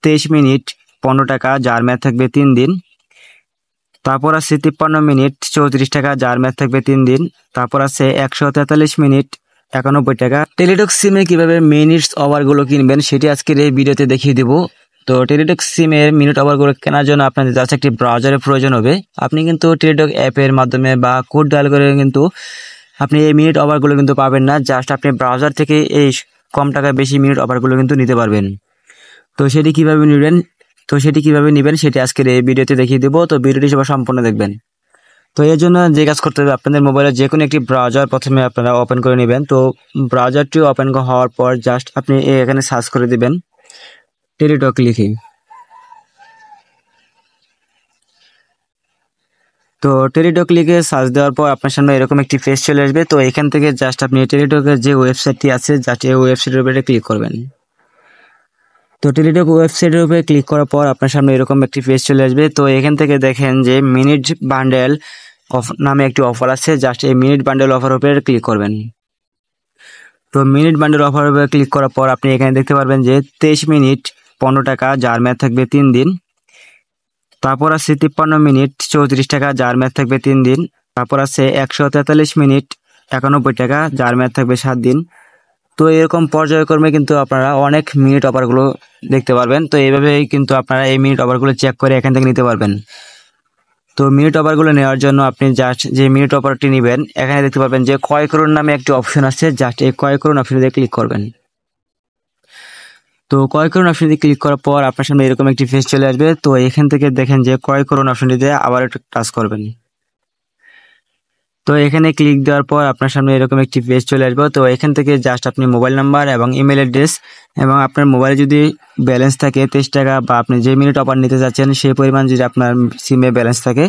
23 minute 15 টাকা, যার মেয়াদ থাকবে 3 দিন। তারপর আছে 53 মিনিট 34 টাকা, যার মেয়াদ থাকবে 3 দিন। তারপর আছে 143 মিনিট 91 টাকা। টেলিটক সিমে কিভাবে মিনিটস ওভারগুলো কিনবেন সেটি আজকের এই ভিডিওতে দেখিয়ে দেব। তো টেলিটক সিমের মিনিট ওভারগুলো কেনার জন্য আপনাদের জাস্ট একটি ব্রাউজারের প্রয়োজন হবে। আপনি কিন্তু টেলিটক অ্যাপের মাধ্যমে বা কোড ডায়াল করে কিন্তু আপনি এই মিনিট ওভারগুলো কিন্তু পাবেন না। জাস্ট আপনি ব্রাউজার থেকে এই কম টাকায় বেশি মিনিট ওভারগুলো কিন্তু নিতে পারবেন। তো সেটি কিভাবে নেবেন সেটি আজকের এই ভিডিওতে দেখিয়ে দেবো। তো ভিডিওটি সবাই সম্পূর্ণ দেখবেন। তো এর জন্য যে কাজ করতে হবে, আপনাদের মোবাইলে যে কোনো একটি ব্রাউজার প্রথমে আপনারা ওপেন করে নেবেন। তো ব্রাউজারটি ওপেন হওয়ার পর জাস্ট আপনি এখানে সার্চ করে দিবেন টেলিটক লিখে। তো টেলিটক লিখে সার্চ দেওয়ার পর আপনার সামনে এরকম একটি পেজ চলে আসবে। তো এখান থেকে জাস্ট আপনি টেলিটকের যে ওয়েবসাইটটি আছে জাস্ট এই ওয়েবসাইটের উপরে ক্লিক করবেন। তো টেলিটক ওয়েবসাইটের উপরে ক্লিক করার পর আপনার সামনে এরকম একটি পেজ চলে আসবে। তো এখান থেকে দেখেন যে মিনিট বান্ডেল নামে একটি অফার আছে, জাস্ট এই মিনিট বান্ডেল অফার উপরে ক্লিক করবেন। তো মিনিট বান্ডেল অফার উপরে ক্লিক করার পর আপনি এখানে দেখতে পারবেন যে 23 মিনিট 15 টাকা, যার মেয়াদ থাকবে 3 দিন। তারপর আছে 53 মিনিট 34 টাকা, যার মেয়াদ থাকবে 3 দিন। তারপর আছে 143 মিনিট 91 টাকা, যার মেয়াদ থাকবে 7 দিন। তো এরকম পর্যায়ক্রমে কিন্তু আপনারা অনেক মিনিট অফারগুলো দেখতে পারবেন। তো এইভাবেই কিন্তু আপনারা এই মিনিট অফারগুলো চেক করে এখান থেকে নিতে পারবেন। তো মিনিট অফারগুলো নেওয়ার জন্য আপনি জাস্ট যে মিনিট অফারটি নেবেন এখানে দেখতে পাবেন যে ক্রয় করুন নামে একটি অপশন আছে, জাস্ট এই ক্রয় করুন অপশনে ক্লিক করবেন। তো ক্রয় করুন অপশনটি ক্লিক করার পর আপনার সামনে এরকম একটি পেজ চলে আসবে। তো এখান থেকে দেখেন যে ক্রয় করুন অপশনটিতে আবার একটু টাচ করবেন। তো এখানে ক্লিক দেওয়ার পর আপনার সামনে এরকম একটি পেজ চলে আসবে। তো এখান থেকে জাস্ট আপনি মোবাইল নাম্বার এবং ইমেল অ্যাড্রেস এবং আপনার মোবাইলে যদি ব্যালেন্স থাকে 23 টাকা বা আপনি যে মিনিট অফার নিতে যাচ্ছেন সেই পরিমাণ যদি আপনার সিমে ব্যালেন্স থাকে,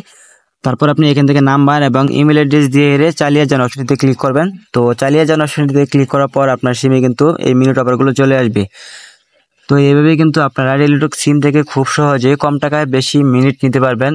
তারপর আপনি এখান থেকে নাম্বার এবং ইমেল অ্যাড্রেস দিয়ে চালিয়ে যান অপশনটিতে ক্লিক করবেন। তো চালিয়ে যান অপশনটিতে ক্লিক করার পর আপনার সিমে কিন্তু এই মিনিট অফারগুলো চলে আসবে। তো এইভাবেই কিন্তু আপনারা টেলিটক সিম থেকে খুব সহজে কম টাকায় বেশি মিনিট নিতে পারবেন।